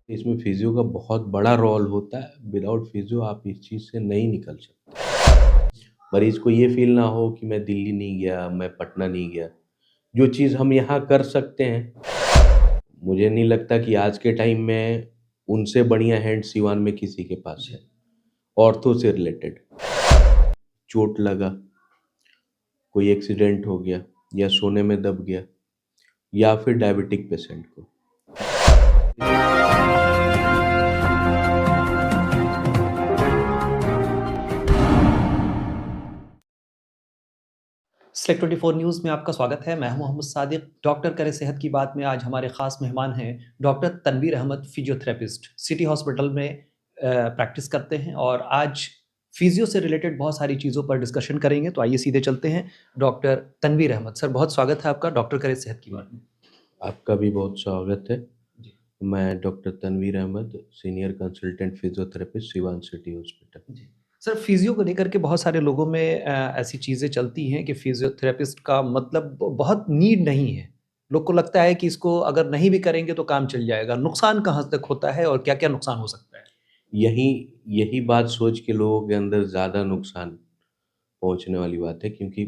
इसमें फिजियो का बहुत बड़ा रोल होता है। विदाउट फिजियो आप इस चीज़ से नहीं निकल सकते। मरीज़ को ये फ़ील ना हो कि मैं दिल्ली नहीं गया, मैं पटना नहीं गया। जो चीज़ हम यहाँ कर सकते हैं, मुझे नहीं लगता कि आज के टाइम में उनसे बढ़िया हैंड सिवान में किसी के पास है। ऑर्थो से रिलेटेड, चोट लगा, कोई एक्सीडेंट हो गया या सोने में दब गया या फिर डायबिटिक पेशेंट को। सेलेक्ट 24 न्यूज़ में आपका स्वागत है। मैं हूं मोहम्मद सादिक। डॉक्टर करे सेहत की बात में आज हमारे ख़ास मेहमान हैं doctor Tanveer Ahmed, physiotherapist, city hospital में प्रैक्टिस करते हैं और आज फिजियो से रिलेटेड बहुत सारी चीज़ों पर डिस्कशन करेंगे। तो आइए सीधे चलते हैं। डॉक्टर तनवीर अहमद सर, बहुत स्वागत है आपका डॉक्टर करे सेहत की बात में। आपका भी बहुत स्वागत है। जी। मैं doctor Tanveer Ahmed, senior consultant physiotherapist, Siwan city hospital. जी। सर, फिजियो को लेकर के बहुत सारे लोगों में ऐसी चीज़ें चलती हैं कि फिजियोथेरेपिस्ट का मतलब बहुत नीड नहीं है। लोग को लगता है कि इसको अगर नहीं भी करेंगे तो काम चल जाएगा। नुकसान कहाँ तक होता है और क्या-क्या नुकसान हो सकता है? यही यही बात सोच के लोगों के अंदर ज़्यादा नुकसान पहुँचने वाली बात है, क्योंकि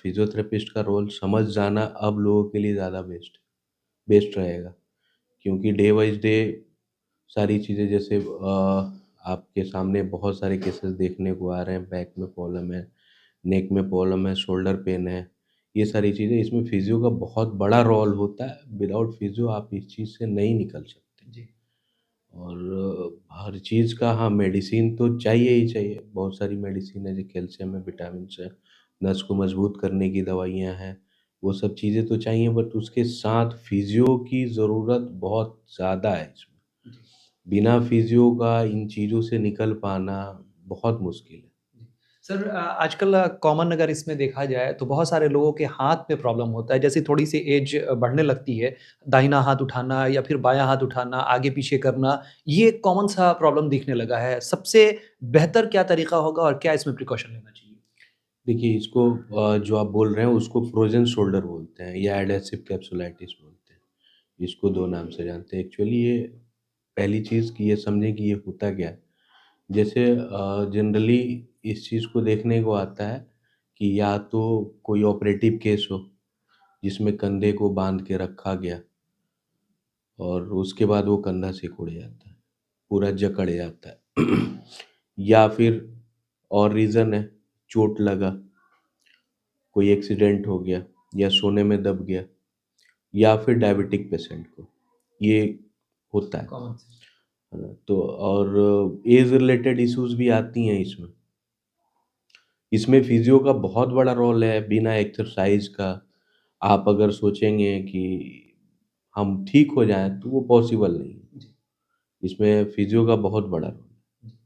फिजियोथेरेपिस्ट का रोल समझ जाना अब लोगों के लिए ज़्यादा बेस्ट रहेगा। क्योंकि डे बाय डे सारी चीज़ें, जैसे आपके सामने बहुत सारे केसेस देखने को आ रहे हैं, बैक में प्रॉब्लम है, नेक में प्रॉब्लम है, शोल्डर पेन है, ये सारी चीज़ें, इसमें फिजियो का बहुत बड़ा रोल होता है। विदाउट फिजियो आप इस चीज़ से नहीं निकल सकते। जी। और हर चीज़ का, हाँ, मेडिसिन तो चाहिए ही चाहिए। बहुत सारी मेडिसिन है, जो कैल्शियम है, विटामिन्स है, नस को मजबूत करने की दवाइयाँ हैं, वो सब चीज़ें तो चाहिए, बट उसके साथ फिजियो की ज़रूरत बहुत ज़्यादा है इसमें। जी। बिना फिजियो का इन चीज़ों से निकल पाना बहुत मुश्किल है। जी। सर, आजकल कॉमन अगर इसमें देखा जाए तो बहुत सारे लोगों के हाथ में प्रॉब्लम होता है। जैसे थोड़ी-सी एज बढ़ने लगती है, दाहिना हाथ उठाना या फिर बायाँ हाथ उठाना, आगे-पीछे करना, ये एक कॉमन सा प्रॉब्लम दिखने लगा है। सबसे बेहतर क्या तरीका होगा और क्या इसमें प्रिकॉशन लेना चाहिए? देखिए, इसको जो आप बोल रहे हैं उसको फ्रोज़न शोल्डर बोलते हैं या एडहेसिव कैप्सुलाइटिस बोलते हैं। इसको 2 नाम से जानते हैं। एक्चुअली ये, पहली चीज़ कि ये समझें कि ये होता क्या है। जैसे जनरली इस चीज़ को देखने को आता है कि या तो कोई ऑपरेटिव केस हो, जिसमें कंधे को बाँध के रखा गया और उसके बाद वो कंधा सिकुड़ जाता है, पूरा जकड़ जाता है। या फिर और रीज़न है, चोट लगा, कोई एक्सीडेंट हो गया या सोने में दब गया या फिर डायबिटिक पेशेंट को, ये होता है। Common sense. है ना? तो और एज रिलेटेड इश्यूज़ भी आती हैं इसमें। इसमें फिजियो का बहुत बड़ा रोल है। बिना एक्सरसाइज का आप अगर सोचेंगे कि हम ठीक हो जाएँ, तो वो पॉसिबल नहीं है। जी। इसमें फिजियो का बहुत बड़ा रोल है। जी।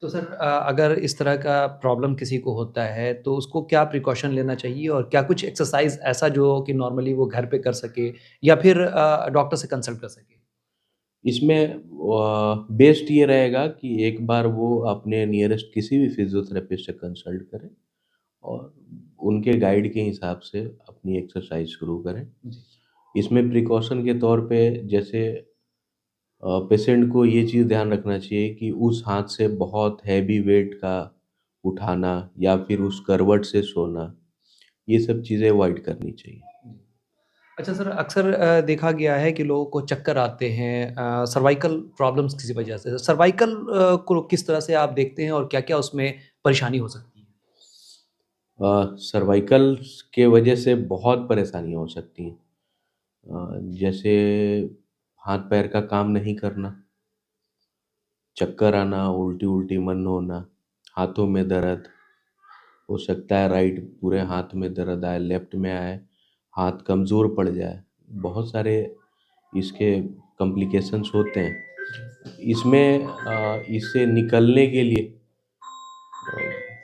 तो सर, अगर इस तरह का प्रॉब्लम किसी को होता है तो उसको क्या प्रिकॉशन लेना चाहिए और क्या कुछ एक्सरसाइज़ ऐसा जो कि नॉर्मली वो घर पे कर सके या फिर डॉक्टर से कंसल्ट कर सके? इसमें बेस्ट ये रहेगा कि एक बार वो अपने नियरेस्ट किसी भी फिजियोथेरेपिस्ट से कंसल्ट करें और उनके गाइड के हिसाब से अपनी एक्सरसाइज शुरू करें। जी। इसमें प्रिकॉशन के तौर पे, जैसे पेशेंट को ये चीज़ ध्यान रखना चाहिए कि उस हाथ से बहुत हैवी वेट का उठाना या फिर उस करवट से सोना, ये सब चीज़ें अवॉइड करनी चाहिए। जी। अच्छा सर, अक्सर देखा गया है कि लोगों को चक्कर आते हैं सर्वाइकल प्रॉब्लम्स किसी वजह से। सर्वाइकल को किस तरह से आप देखते हैं और क्या-क्या उसमें परेशानी हो सकती है? सर्वाइकल के वजह से बहुत परेशानियाँ हो सकती हैं। जैसे हाथ-पैर का काम नहीं करना, चक्कर आना, उल्टी-उल्टी मन होना, हाथों में दर्द, हो सकता है राइट पूरे हाथ में दर्द आए, लेफ्ट में आए, हाथ कमज़ोर पड़ जाए। बहुत सारे इसके कॉम्प्लिकेशंस होते जी। हैं। इसमें इससे निकलने के लिए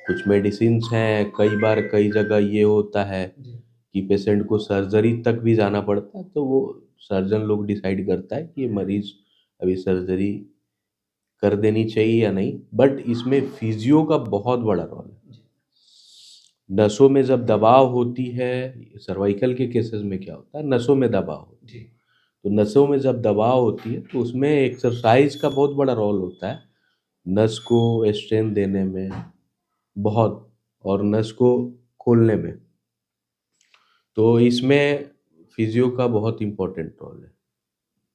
कुछ मेडिसिन्स हैं। कई बार कई जगह ये होता है जी। कि पेशेंट को सर्जरी तक भी जाना पड़ता है, तो वो सर्जन लोग डिसाइड करता है कि ये मरीज़ अभी सर्जरी कर देनी चाहिए या नहीं, बट इसमें फिजियो का बहुत बड़ा रोल है। जी। नसों में जब दबाव होती है, सर्वाइकल के केसेस में क्या होता है, नसों में दबाव होती जी। है। तो नसों में जब दबाव होती है तो उसमें एक्सरसाइज का बहुत बड़ा रोल होता है, नस को स्ट्रेंथ देने में बहुत, और नस को खोलने में। तो इसमें फिजियो का बहुत इम्पोर्टेंट रोल है।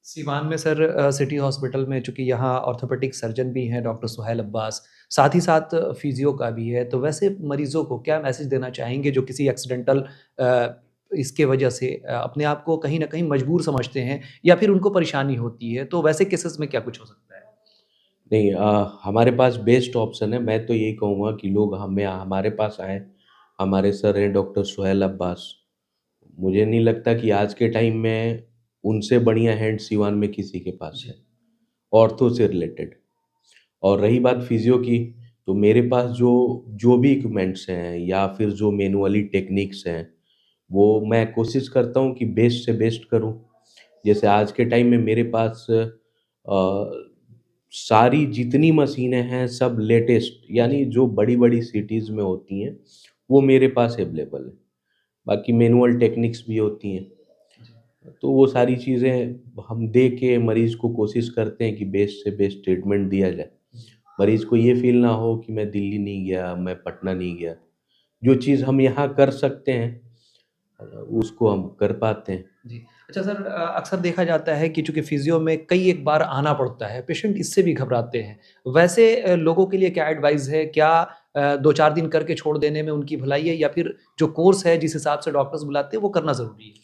सीवान में सर सिटी हॉस्पिटल में चूँकि यहाँ ऑर्थोपेडिक सर्जन भी हैं डॉक्टर सुहैल अब्बास, साथ ही साथ फिजियो का भी है, तो वैसे मरीज़ों को क्या मैसेज देना चाहेंगे जो किसी एक्सीडेंटल इसके वजह से अपने आप को कहीं न कहीं मजबूर समझते हैं या फिर उनको परेशानी होती है, तो वैसे केसेज़ में क्या कुछ हो सकता है? नहीं, हमारे पास बेस्ट ऑप्शन है। मैं तो यही कहूँगा कि लोग हमें हमारे पास आएँ। हमारे सर हैं डॉक्टर सुहैल अब्बास। मुझे नहीं लगता कि आज के टाइम में उनसे बढ़िया हैंड सिवान में किसी के पास है, ऑर्थो से रिलेटेड। और रही बात फिजियो की, तो मेरे पास जो जो भी इक्विपमेंट्स हैं या फिर जो मैनुअली टेक्निक्स हैं, वो मैं कोशिश करता हूँ कि बेस्ट से बेस्ट करूँ। जैसे आज के टाइम में मेरे पास सारी जितनी मशीनें हैं सब लेटेस्ट, यानी जो बड़ी-बड़ी सिटीज़ में होती हैं, वो मेरे पास अवेलेबल है। बाकी मैनुअल टेक्निक्स भी होती हैं। तो वो सारी चीज़ें हम दे के मरीज़ को कोशिश करते हैं कि बेस्ट से बेस्ट ट्रीटमेंट दिया जाए। मरीज़ को ये फ़ील ना हो कि मैं दिल्ली नहीं गया, मैं पटना नहीं गया। जो चीज़ हम यहाँ कर सकते हैं उसको हम कर पाते हैं। जी। अच्छा सर अक्सर देखा जाता है कि चूँकि फ़िज़ियो में कई एक बार आना पड़ता है, पेशेंट इससे भी घबराते हैं। वैसे लोगों के लिए क्या एडवाइस है? क्या 2-4 दिन करके छोड़ देने में उनकी भलाई है या फिर जो कोर्स है जिस हिसाब से डॉक्टर्स बुलाते हैं वो करना ज़रूरी है?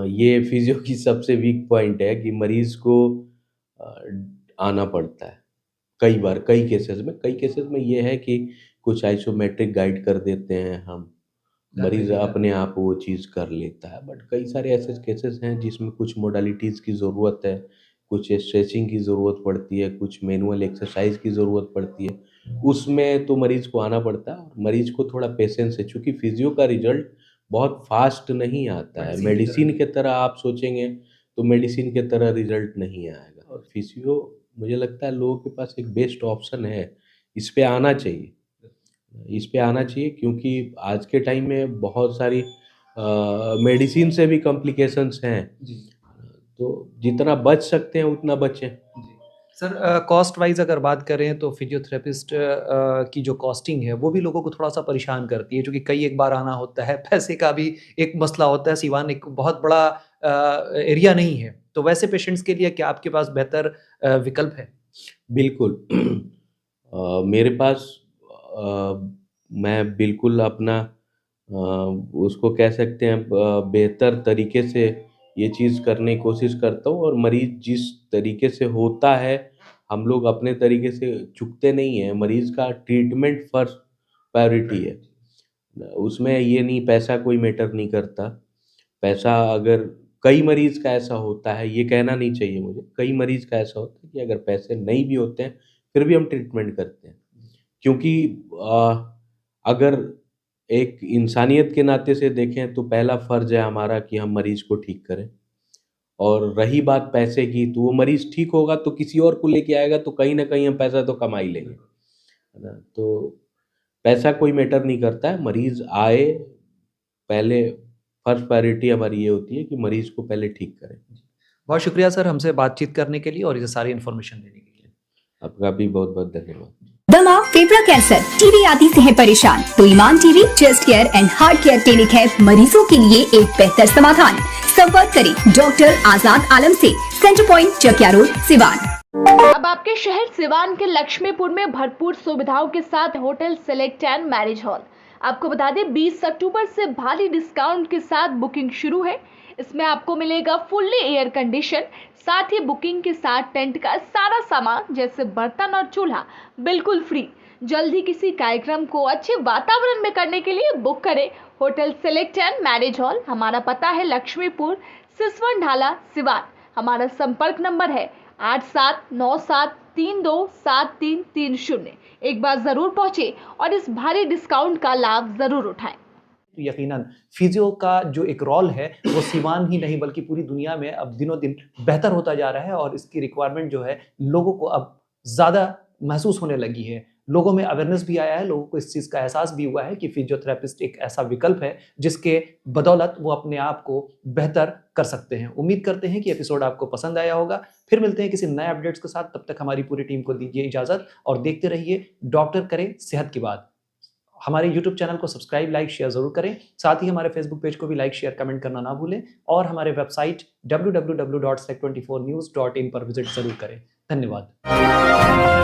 ये फिजियो की सबसे वीक पॉइंट है कि मरीज़ को अ, आना पड़ता है। कई बार, कई केसेज़ में ये है कि कुछ आइसोमेट्रिक गाइड कर देते हैं हम, घर पे मरीज़ भी अपने आप वो चीज़ कर लेता है। बट कई सारे ऐसे केसेज़ हैं जिसमें कुछ मोडालिटीज़ की ज़रूरत है, कुछ स्ट्रेचिंग की ज़रूरत पड़ती है, कुछ मैनुअल एक्सरसाइज़ की ज़रूरत पड़ती है। उसमें तो मरीज़ को आना पड़ता है और मरीज़ को थोड़ा पेशेंस है, चूँकि फिजियो का रिज़ल्ट बहुत फ़ास्ट नहीं आता है। मेडिसिन की तरह। मेडिसिन की तरह आप सोचेंगे तो मेडिसिन की तरह रिज़ल्ट नहीं आएगा, और फिजियो मुझे लगता है लोगों के पास एक बेस्ट ऑप्शन है। इस पे आना चाहिए। इस पे आना चाहिए क्योंकि आज के टाइम में बहुत सारी मेडिसिन से भी कॉम्प्लिकेशंस हैं। जी। तो जितना बच सकते हैं उतना बचें। जी। सर कॉस्ट वाइज़ अगर बात करें तो फिजियोथेरेपिस्ट की जो कॉस्टिंग है वो भी लोगों को थोड़ा-सा परेशान करती है, क्योंकि कई एक बार आना होता है, पैसे का भी एक मसला होता है, सिवान एक बहुत बड़ा एरिया नहीं है। तो वैसे पेशेंट्स के लिए क्या आपके पास बेहतर विकल्प है? बिल्कुल। मेरे पास मैं बिल्कुल अपना उसको कह सकते हैं बेहतर तरीके से ये चीज़ करने की कोशिश करता हूँ, और मरीज़ जिस तरीके से होता है, हम लोग अपने तरीके से चूकते नहीं हैं। मरीज़ का ट्रीटमेंट फर्स्ट प्रायोरिटी है। उसमें ये नहीं, पैसा कोई मैटर नहीं करता। पैसा अगर कई मरीज़ का ऐसा होता है, ये कहना नहीं चाहिए मुझे, कई मरीज़ का ऐसा होता है कि अगर पैसे नहीं भी होते हैं, फिर भी हम ट्रीटमेंट करते हैं। क्योंकि अगर एक इंसानियत के नाते से देखें तो पहला फ़र्ज़ है हमारा कि हम मरीज़ को ठीक करें। और रही बात पैसे की, तो वो मरीज़ ठीक होगा तो किसी और को लेके आएगा, तो कहीं न कहीं हम पैसा तो कमा ही लेंगे, है ना? तो पैसा कोई मैटर नहीं करता है, मरीज़ आए, पहले फर्स्ट प्रायोरिटी हमारी ये होती है कि मरीज़ को पहले ठीक करें। बहुत शुक्रिया सर हमसे बातचीत करने के लिए और ये सारी इन्फॉर्मेशन देने के लिए। आपका भी बहुत-बहुत धन्यवाद। दमा, फेफड़ा कैंसर, टीबी आदि से है परेशान तो Iman TB chest care and heart care clinic है मरीजों के लिए एक बेहतर समाधान। संपर्क करें डॉक्टर आजाद आलम से, centre point Chakia road, Siwan. अब आपके शहर सिवान के लक्ष्मीपुर में भरपूर सुविधाओं के साथ hotel select and marriage hall. आपको बता दें 20 अक्टूबर से भारी डिस्काउंट के साथ बुकिंग शुरू है। इसमें आपको मिलेगा फुल्ली एयर कंडीशन, साथ ही बुकिंग के साथ टेंट का सारा सामान जैसे बर्तन और चूल्हा बिल्कुल फ्री। जल्द ही किसी कार्यक्रम को अच्छे वातावरण में करने के लिए बुक करें hotel select and marriage hall. हमारा पता है लक्ष्मीपुर, सिसवन ढाला, सिवान। हमारा संपर्क नंबर है 8797327330। एक बार जरूर पहुंचे और इस भारी डिस्काउंट का लाभ जरूर उठाएं। तो यकीनन फिजियो का जो एक रोल है वो सिवान ही नहीं बल्कि पूरी दुनिया में अब दिनों दिन बेहतर होता जा रहा है और इसकी रिक्वायरमेंट जो है लोगों को अब ज़्यादा महसूस होने लगी है। लोगों में अवेयरनेस भी आया है, लोगों को इस चीज़ का एहसास भी हुआ है कि फिजियोथेरेपिस्ट एक ऐसा विकल्प है जिसके बदौलत वो अपने आप को बेहतर कर सकते हैं। उम्मीद करते हैं कि एपिसोड आपको पसंद आया होगा। फिर मिलते हैं किसी नए अपडेट्स के साथ, तब तक हमारी पूरी टीम को दीजिए इजाज़त और देखते रहिए डॉक्टर करे सेहत की बात। हमारे YouTube चैनल को सब्सक्राइब, लाइक, शेयर ज़रूर करें। साथ ही हमारे फेसबुक पेज को भी लाइक, शेयर, कमेंट करना ना भूलें और हमारे वेबसाइट www.sec24news.in पर विजिट ज़रूर करें। धन्यवाद।